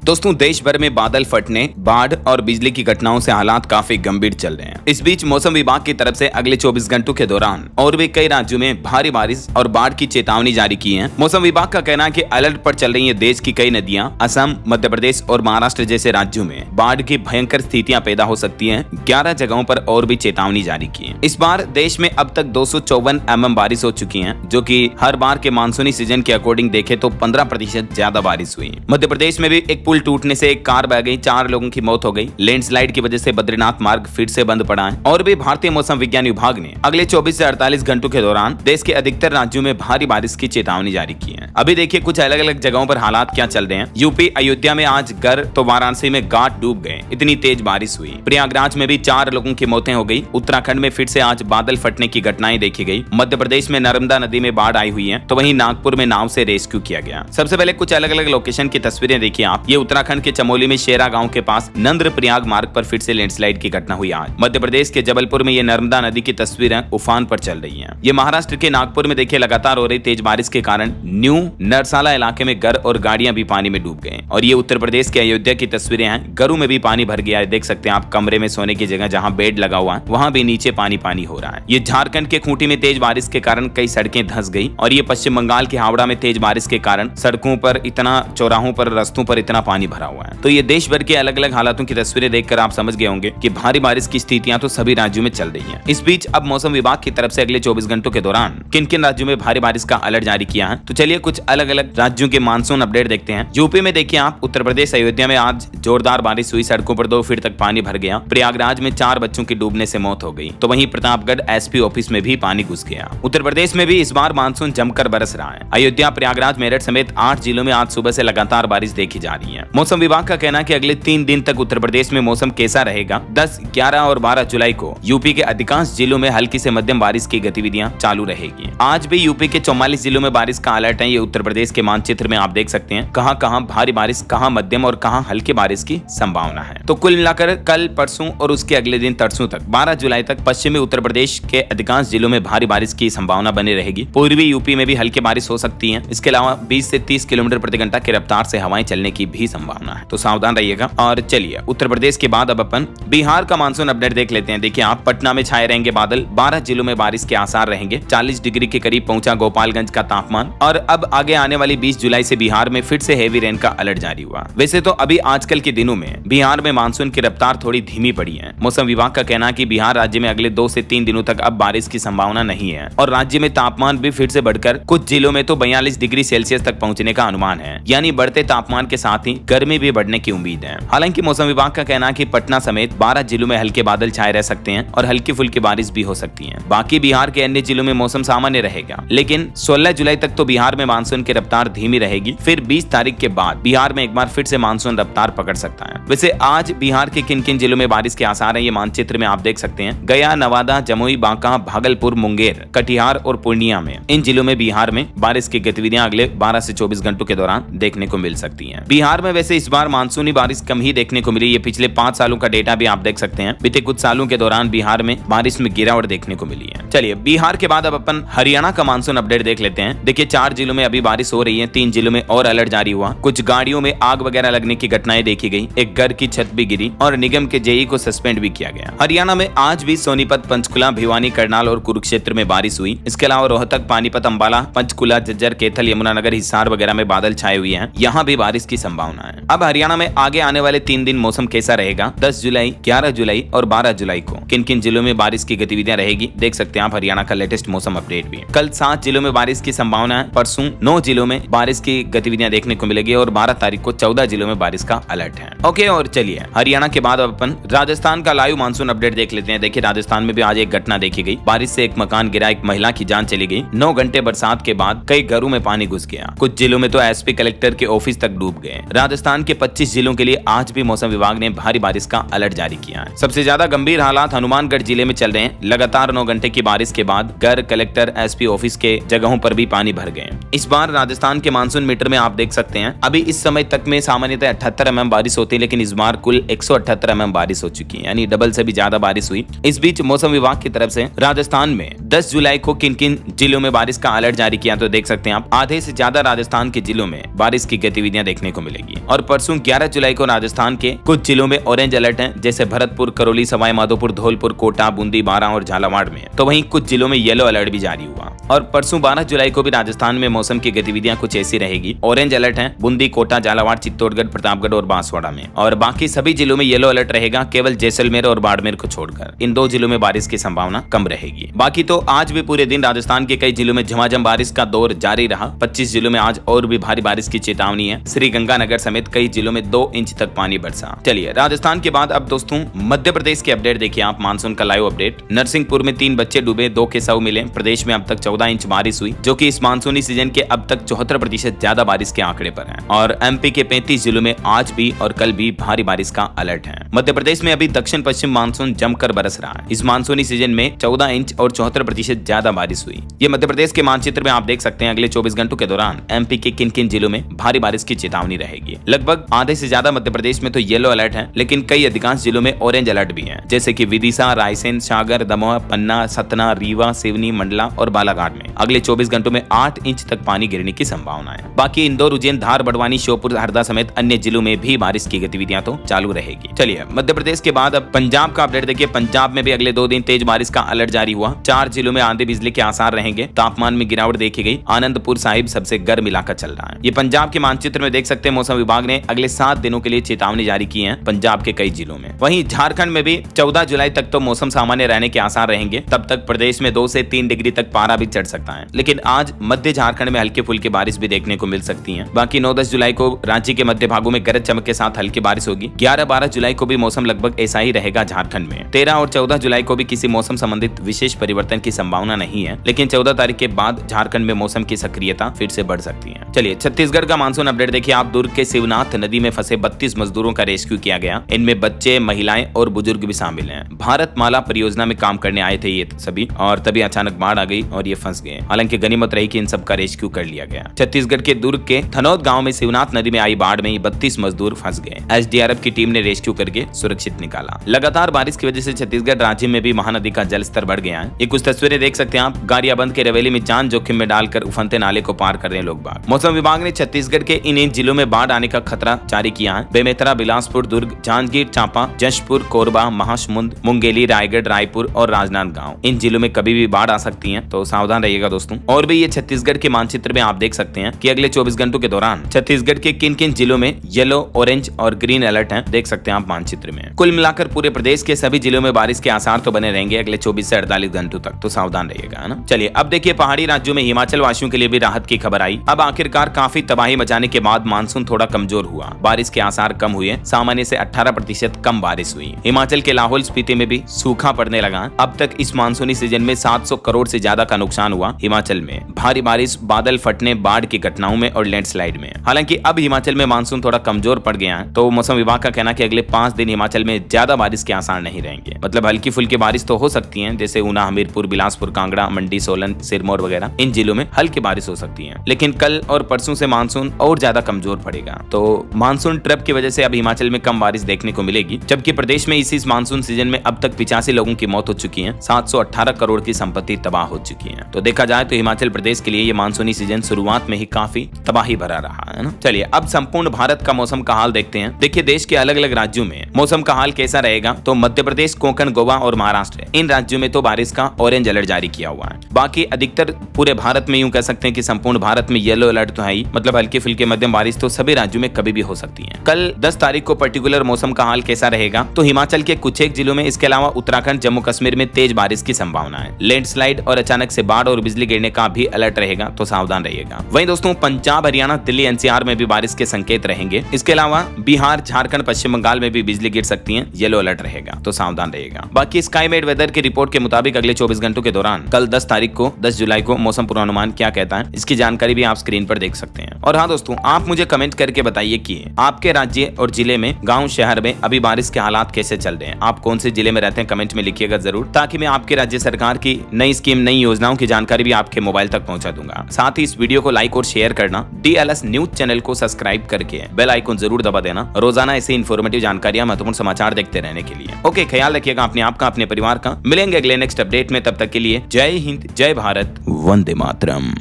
दोस्तों, देश भर में बादल फटने, बाढ़ और बिजली की घटनाओं से हालात काफी गंभीर चल रहे हैं। इस बीच मौसम विभाग की तरफ से अगले 24 घंटों के दौरान और भी कई राज्यों में भारी बारिश और बाढ़ की चेतावनी जारी की है। मौसम विभाग का कहना है कि अलर्ट पर चल रही है देश की कई नदियां। असम, मध्य प्रदेश और महाराष्ट्र जैसे राज्यों में बाढ़ की भयंकर स्थितियां पैदा हो सकती है। 11 जगहों पर और भी चेतावनी जारी की है। इस बार देश में अब तक 254 mm बारिश हो चुकी है, जो कि हर बार के मानसूनी सीजन के अकॉर्डिंग देखे तो 15% ज्यादा बारिश हुई। मध्य प्रदेश में भी एक पुल टूटने से एक कार बह गई, 4 लोगों की मौत हो गई। लैंडस्लाइड की वजह से बद्रीनाथ मार्ग फिर से बंद पड़ा है। और भी भारतीय मौसम विज्ञान विभाग ने अगले 24 से 48 घंटों के दौरान देश के अधिकतर राज्यों में भारी बारिश की चेतावनी जारी की है। अभी देखिए कुछ अलग अलग जगहों पर हालात क्या चल रहे हैं। यूपी अयोध्या में आज घर तो वाराणसी में घाट डूब गए, इतनी तेज बारिश हुई। प्रयागराज में भी 4 लोगों की मौतें हो गई। उत्तराखंड में फिर से आज बादल फटने की घटनाएं देखी गई। मध्य प्रदेश में नर्मदा नदी में बाढ़ आई हुई है, तो वहीं नागपुर में नाव से रेस्क्यू किया गया। सबसे पहले कुछ अलग अलग लोकेशन की तस्वीरें देखिए आप। ये उत्तराखंड के चमोली में शेरा गांव के पास नंद्र प्रयाग मार्ग पर फिर से लैंडस्लाइड की घटना हुई आज। मध्य प्रदेश के जबलपुर में ये नर्मदा नदी की तस्वीरें उफान पर चल रही हैं। ये महाराष्ट्र के नागपुर में देखिए लगातार हो रही तेज बारिश के कारण न्यू नरसाला इलाके में घर और गाड़ियां भी पानी में डूब गए। और ये उत्तर प्रदेश के अयोध्या की तस्वीरें हैं। घरों में भी पानी भर गया है, देख सकते हैं आप। कमरे में सोने की जगह जहां बेड लगा हुआ है वहां भी नीचे पानी पानी हो रहा है। ये झारखंड के खूंटी में तेज बारिश के कारण कई सड़कें धंस गई। और ये पश्चिम बंगाल के हावड़ा में तेज बारिश के कारण सड़कों पर इतना, चौराहों पर, रस्तों पर इतना पानी भरा हुआ है। तो ये देश भर के अलग अलग हालातों की तस्वीरें देखकर आप समझ गए होंगे कि भारी बारिश की स्थितियां तो सभी राज्यों में चल रही हैं। इस बीच अब मौसम विभाग की तरफ से अगले 24 घंटों के दौरान किन किन राज्यों में भारी बारिश का अलर्ट जारी किया है, तो चलिए कुछ अलग अलग राज्यों के मानसून अपडेट देखते हैं। यूपी में देखिए आप, उत्तर प्रदेश अयोध्या में आज जोरदार बारिश हुई, सड़कों पर 2 फीट तक पानी भर गया। प्रयागराज में 4 बच्चों की डूबने से मौत हो गई। तो वहीं प्रतापगढ़ एसपी ऑफिस में भी पानी घुस गया। उत्तर प्रदेश में भी इस बार मानसून जमकर बरस रहा है। अयोध्या, प्रयागराज, मेरठ समेत 8 जिलों में आज सुबह से लगातार बारिश देखी जा रही है। मौसम विभाग का कहना है कि अगले 3 दिन तक उत्तर प्रदेश में मौसम कैसा रहेगा। 10, 11 और 12 जुलाई को यूपी के अधिकांश जिलों में हल्की से मध्यम बारिश की गतिविधियां चालू रहेगी। आज भी यूपी के 44 जिलों में बारिश का अलर्ट है। ये उत्तर प्रदेश के मानचित्र में आप देख सकते हैं कहां कहां भारी बारिश, कहां मध्यम और कहां हल्की बारिश की संभावना है। तो कुल मिलाकर कल, परसों और उसके अगले दिन तरसों तक 12 जुलाई तक पश्चिमी उत्तर प्रदेश के अधिकांश जिलों में भारी बारिश की संभावना बनी रहेगी। पूर्वी यूपी में भी हल्की बारिश हो सकती है। इसके अलावा 20 से 30 किलोमीटर प्रति घंटा की रफ्तार से हवाएं चलने की भी संभावना है, तो सावधान रहिएगा। और चलिए उत्तर प्रदेश के बाद अब अपन बिहार का मानसून अपडेट देख लेते हैं। देखिए आप, पटना में छाए रहेंगे बादल, 12 जिलों में बारिश के आसार रहेंगे। 40 डिग्री के करीब पहुंचा गोपालगंज का तापमान। और अब आगे आने वाली 20 जुलाई से बिहार में फिर से हेवी रेन का अलर्ट जारी हुआ। वैसे तो अभी आजकल के दिनों में बिहार में मानसून की रफ्तार थोड़ी धीमी पड़ी है। मौसम विभाग का कहना है कि बिहार राज्य में अगले 2 से 3 दिनों तक अब बारिश की संभावना नहीं है। और राज्य में तापमान भी फिर से बढ़कर कुछ जिलों में तो 42 डिग्री सेल्सियस तक पहुंचने का अनुमान है। यानी बढ़ते तापमान के साथ ही गर्मी भी बढ़ने की उम्मीद है। हालांकि मौसम विभाग का कहना है कि पटना समेत 12 जिलों में हल्के बादल छाए रह सकते हैं और हल्की फुल्की बारिश भी हो सकती है। बाकी बिहार के अन्य जिलों में मौसम सामान्य रहेगा। लेकिन 16 जुलाई तक तो बिहार में मानसून की रफ्तार धीमी रहेगी। फिर 20 तारीख के बाद बिहार में एक बार फिर से मानसून रफ्तार पकड़ सकता है। वैसे आज बिहार के किन किन जिलों में बारिश के आसार हैं, ये मानचित्र में आप देख सकते हैं। गया, नवादा, जमुई, बांका, भागलपुर, मुंगेर, कटिहार और पूर्णिया में, इन जिलों में बिहार में बारिश की गतिविधियां अगले 12 से 24 घंटों के दौरान देखने को मिल सकती हैं। बिहार में वैसे इस बार मानसूनी बारिश कम ही देखने को मिली। ये पिछले 5 सालों का डेटा भी आप देख सकते हैं। बीते कुछ सालों के दौरान बिहार में बारिश में गिरावट देखने को मिली है। चलिए बिहार के बाद अब अपन हरियाणा का मानसून अपडेट देख लेते हैं। देखिए 4 जिलों में अभी बारिश हो रही है। 3 जिलों में और अलर्ट जारी हुआ। कुछ गाड़ियों में आग वगैरह लगने की घटनाएं देखी गई। एक घर की छत भी गिरी और निगम के जेई को सस्पेंड भी किया गया। हरियाणा में आज भी सोनीपत, पंचकुला, भिवानी, करनाल और कुरुक्षेत्र में बारिश हुई। इसके अलावा रोहतक, पानीपत, अंबाला, पंचकुला, झज्जर, कैथल, यमुनानगर, हिसार वगैरह में बादल छाए हुए हैं। यहाँ भी बारिश की संभावना है। अब हरियाणा में आगे आने वाले 3 दिन मौसम कैसा रहेगा, 10 जुलाई, 11 जुलाई और 12 जुलाई को किन किन जिलों में बारिश की गतिविधियां रहेगी, देख सकते हैं आप हरियाणा का लेटेस्ट मौसम अपडेट भी। कल 7 जिलों में बारिश की संभावना है। परसों 9 जिलों में बारिश की गतिविधियां देखने को मिलेगी और 12 तारीख को 14 जिलों में बारिश का अलर्ट है। ओके, और चलिए हरियाणा के बाद अपन राजस्थान का लाइव मानसून अपडेट देख लेते हैं। देखिए राजस्थान में भी आज एक घटना देखी गई। बारिश से एक मकान गिरा, एक महिला की जान चली गई। 9 घंटे बरसात के बाद कई घरों में पानी घुस गया। कुछ जिलों में तो एसपी कलेक्टर के ऑफिस तक डूब गए। राजस्थान के 25 जिलों के लिए आज भी मौसम विभाग ने भारी बारिश का अलर्ट जारी किया है। सबसे ज्यादा गंभीर हालात हनुमानगढ़ जिले में चल रहे हैं। लगातार 9 घंटे की बारिश के बाद घर, कलेक्टर, एसपी ऑफिस के जगहों पर भी पानी भर गए। इस बार राजस्थान के मानसून मीटर में आप देख सकते हैं अभी इस समय तक में सामान्यतः 78 mm बारिश होती है, लेकिन इस बार कुल 178 mm बारिश हो चुकी है, यानी डबल से भी ज्यादा बारिश हुई। इस बीच मौसम विभाग की तरफ से राजस्थान में 10 जुलाई को किन किन जिलों में बारिश का अलर्ट जारी किया, तो देख सकते हैं आप आधे से ज्यादा राजस्थान के जिलों में बारिश की गतिविधियां देखने को मिलेगी। रहेगी। और परसों 11 जुलाई को राजस्थान के कुछ जिलों में ऑरेंज अलर्ट है, जैसे भरतपुर, करौली, सवाई माधोपुर, धौलपुर, कोटा, बूंदी, बारां और झालावाड़ में। तो वहीं कुछ जिलों में येलो अलर्ट भी जारी हुआ। और परसों 12 जुलाई को भी राजस्थान में मौसम की गतिविधियां कुछ ऐसी रहेगी। ऑरेंज अलर्ट है बूंदी, कोटा, झालावाड़, चित्तौड़गढ़, प्रतापगढ़ और बांसवाड़ा में। और बाकी सभी जिलों में येलो अलर्ट रहेगा, केवल जैसलमेर और बाड़मेर को छोड़कर। इन 2 जिलों में बारिश की संभावना कम रहेगी। बाकी तो आज भी पूरे दिन राजस्थान के कई जिलों में झमाझम बारिश का दौर जारी रहा। 25 जिलों में आज और भी भारी बारिश की चेतावनी है। श्रीगंगानगर समेत कई जिलों में 2 इंच तक पानी बरसा। चलिए राजस्थान के बाद अब दोस्तों मध्य प्रदेश के अपडेट देखिए आप। मानसून का लाइव अपडेट। नरसिंहपुर में 3 बच्चे डूबे, 2 के शव मिले। प्रदेश में अब तक 14 इंच बारिश हुई, जो कि इस मानसूनी सीजन के अब तक 74% ज्यादा बारिश के आंकड़े पर है। और एमपी के 35 जिलों में आज भी और कल भी भारी बारिश का अलर्ट है। मध्य प्रदेश में अभी दक्षिण पश्चिम मानसून जमकर बरस रहा है। इस मानसूनी सीजन में 14 इंच और 74% ज्यादा बारिश हुई। ये मध्य प्रदेश के मानचित्र में आप देख सकते हैं। अगले 24 घंटों के दौरान एमपी के किन किन जिलों में भारी बारिश की चेतावनी रहेगी। लगभग आधे से ज्यादा मध्य प्रदेश में तो येलो अलर्ट है, लेकिन कई अधिकांश जिलों में ऑरेंज अलर्ट भी है, जैसे कि विदिशा, रायसेन, सागर, दमोह, पन्ना, सतना, रीवा, सिवनी, मंडला और बालाघाट में अगले 24 घंटों में 8 इंच तक पानी गिरने की संभावना है। बाकी इंदौर, उज्जैन, धार, बड़वानी, श्योपुर, हरदा समेत अन्य जिलों में भी बारिश की गतिविधियां तो चालू रहेगी। चलिए मध्य प्रदेश के बाद अब पंजाब का अपडेट देखिए। पंजाब में भी अगले 2 दिन तेज बारिश का अलर्ट जारी हुआ। 4 जिलों में आंधी बिजली के आसार रहेंगे। तापमान में गिरावट देखी गई। आनंदपुर साहिब सबसे गर्म इलाका चल रहा है। ये पंजाब के मानचित्र में देख सकते हैं। मौसम विभाग ने अगले 7 दिनों के लिए चेतावनी जारी की है पंजाब के कई जिलों में। वहीं झारखंड में भी 14 जुलाई तक तो मौसम सामान्य रहने के आसार रहेंगे। तब तक प्रदेश में 2 से 3 डिग्री तक पारा भी चढ़ सकता है, लेकिन आज मध्य झारखंड में हल्के फुल्की बारिश भी देखने को मिल सकती है। बाकी 9-10 जुलाई को रांची के मध्य भागों में गरज चमक के साथ हल्की बारिश होगी। 11-12 जुलाई को भी मौसम लगभग ऐसा ही रहेगा झारखंड में। 13 और 14 जुलाई को भी किसी मौसम संबंधित विशेष परिवर्तन की संभावना नहीं है, लेकिन 14 तारीख के बाद झारखंड में मौसम की सक्रियता फिर से बढ़ सकती है। चलिए छत्तीसगढ़ का मानसून अपडेट देखिए आप। दुर्ग के शिवनाथ नदी में फंसे 32 मजदूरों का रेस्क्यू किया गया। इनमें बच्चे, महिलाएं और बुजुर्ग भी शामिल हैं। भारत माला परियोजना में काम करने आए थे ये सभी, और तभी अचानक बाढ़ आ गई और ये फंस गए। हालांकि गनीमत रही कि इन सब का रेस्क्यू कर लिया गया। छत्तीसगढ़ के दुर्ग के थनौद गांव में शिवनाथ नदी में आई बाढ़ में 32 मजदूर फंस गए। एसडीआरएफ की टीम ने रेस्क्यू करके सुरक्षित निकाला। लगातार बारिश की वजह से छत्तीसगढ़ राज्य में भी महानदी का जलस्तर बढ़ गया है। ये कुछ तस्वीरें देख सकते हैं आप। गारियाबंद के रवेली में जान जोखिम में डालकर उफनते नाले को पार कर रहे हैं लोग बाग। मौसम विभाग ने छत्तीसगढ़ के इन जिलों में बाढ़ आने का खतरा जारी किया है। बेमेतरा, बिलासपुर, दुर्ग, जांजगीर चांपा, जशपुर, कोरबा, महासमुंद, मुंगेली, रायगढ़, रायपुर और राजनांदगांव, इन जिलों में कभी भी बाढ़ आ सकती है, तो सावधान रहिएगा दोस्तों। और भी ये छत्तीसगढ़ के मानचित्र में आप देख सकते हैं कि अगले 24 घंटों के दौरान छत्तीसगढ़ के किन किन जिलों में येलो, ऑरेंज और ग्रीन अलर्ट है, देख सकते हैं आप मानचित्र में। कुल मिलाकर पूरे प्रदेश के सभी जिलों में बारिश के आसार तो बने रहेंगे अगले 24 से 48 घंटों तक, तो सावधान रहिएगा, है ना। चलिए अब देखिए पहाड़ी राज्यों में हिमाचल वासियों के लिए भी राहत की खबर आई। अब आखिरकार काफी तबाही मचाने के बाद मानसून थोड़ा कमजोर हुआ। बारिश के आसार कम हुए। सामान्य से 18% कम बारिश हुई। हिमाचल के लाहौल स्पीति में भी सूखा पड़ने लगा। अब तक इस मानसूनी सीजन में 700 करोड़ से ज्यादा का नुकसान हुआ हिमाचल में। भारी बारिश, बादल फटने, बाढ़ की घटनाओं में और लैंडस्लाइड में। हालांकि अब हिमाचल में मानसून थोड़ा कमजोर पड़ गया है, तो मौसम विभाग का कहना कि अगले 5 दिन हिमाचल में ज्यादा बारिश के आसार नहीं रहेंगे। मतलब हल्की फुल्की बारिश तो हो सकती है, जैसे ऊना, हमीरपुर, बिलासपुर, कांगड़ा, मंडी, सोलन, सिरमौर वगैरह, इन जिलों में हल्की बारिश हो सकती है। लेकिन कल और परसों से मानसून और ज्यादा कमजोर पड़ेगा। तो मानसून ट्रप की वजह से अब हिमाचल में कम बारिश देखने को मिलेगी, जबकि प्रदेश में इसी मानसून सीजन में अब तक 85 लोगों की मौत हो चुकी है। 718 करोड़ की संपत्ति तबाह हो चुकी है। तो देखा जाए तो हिमाचल प्रदेश के लिए ये मानसूनी सीजन शुरुआत में ही काफी तबाही भरा रहा है ना। चलिए अब संपूर्ण भारत का मौसम का हाल देखते हैं। देखिए देश के अलग अलग राज्यों में मौसम का हाल कैसा रहेगा। तो मध्य प्रदेश, कोंकण, गोवा और महाराष्ट्र, इन राज्यों में तो बारिश का ऑरेंज अलर्ट जारी किया हुआ है। बाकी अधिकतर पूरे भारत में यूं कह सकते हैं कि संपूर्ण भारत में येलो अलर्ट तो है ही। मतलब हल्की फुल्की मध्यम बारिश तो सभी राज्यों में कभी भी हो सकती है। कल 10 तारीख को पर्टिकुलर मौसम का हाल कैसा रहेगा। तो हिमाचल के कुछ एक जिलों में, इसके अलावा उत्तराखंड, जम्मू कश्मीर में तेज बारिश की संभावना है। लैंडस्लाइड और अचानक से बाढ़ और बिजली गिरने का भी अलर्ट रहेगा, तो सावधान रहिएगा। वहीं दोस्तों पंजाब, हरियाणा, दिल्ली, एनसीआर में भी बारिश के संकेत रहेंगे। इसके अलावा बिहार, झारखंड, पश्चिम बंगाल में भी बिजली गिर सकती है, येलो अलर्ट रहेगा, तो सावधान रहिएगा। बाकी स्काईमेट वेदर की रिपोर्ट के मुताबिक अगले 24 घंटों के दौरान कल 10 तारीख को 10 जुलाई को मौसम पूर्वानुमान क्या कहता है, इसकी जानकारी भी आप स्क्रीन पर देख सकते हैं। और हाँ दोस्तों, आप मुझे कमेंट करके बताइए कि आपके राज्य और जिले में, गांव शहर में अभी बारिश के हालात कैसे चल रहे हैं। आप कौन से जिले में रहते हैं कमेंट में लिखिएगा जरूर, ताकि मैं आपके राज्य सरकार की नई स्कीम, नई योजनाओं की जानकारी भी आपके मोबाइल तक पहुंचा दूंगा। साथ ही इस वीडियो को लाइक और शेयर करना, DLS न्यूज चैनल को सब्सक्राइब करके बेल आइकन जरूर दबा देना, रोजाना ऐसे इन्फॉर्मेटिव जानकारियां, महत्वपूर्ण समाचार देखते रहने के लिए। ओके, ख्याल रखिएगा अपने आप का, अपने परिवार का। मिलेंगे अगले नेक्स्ट अपडेट में, तब तक के लिए जय हिंद, जय भारत, वंदे मातरम।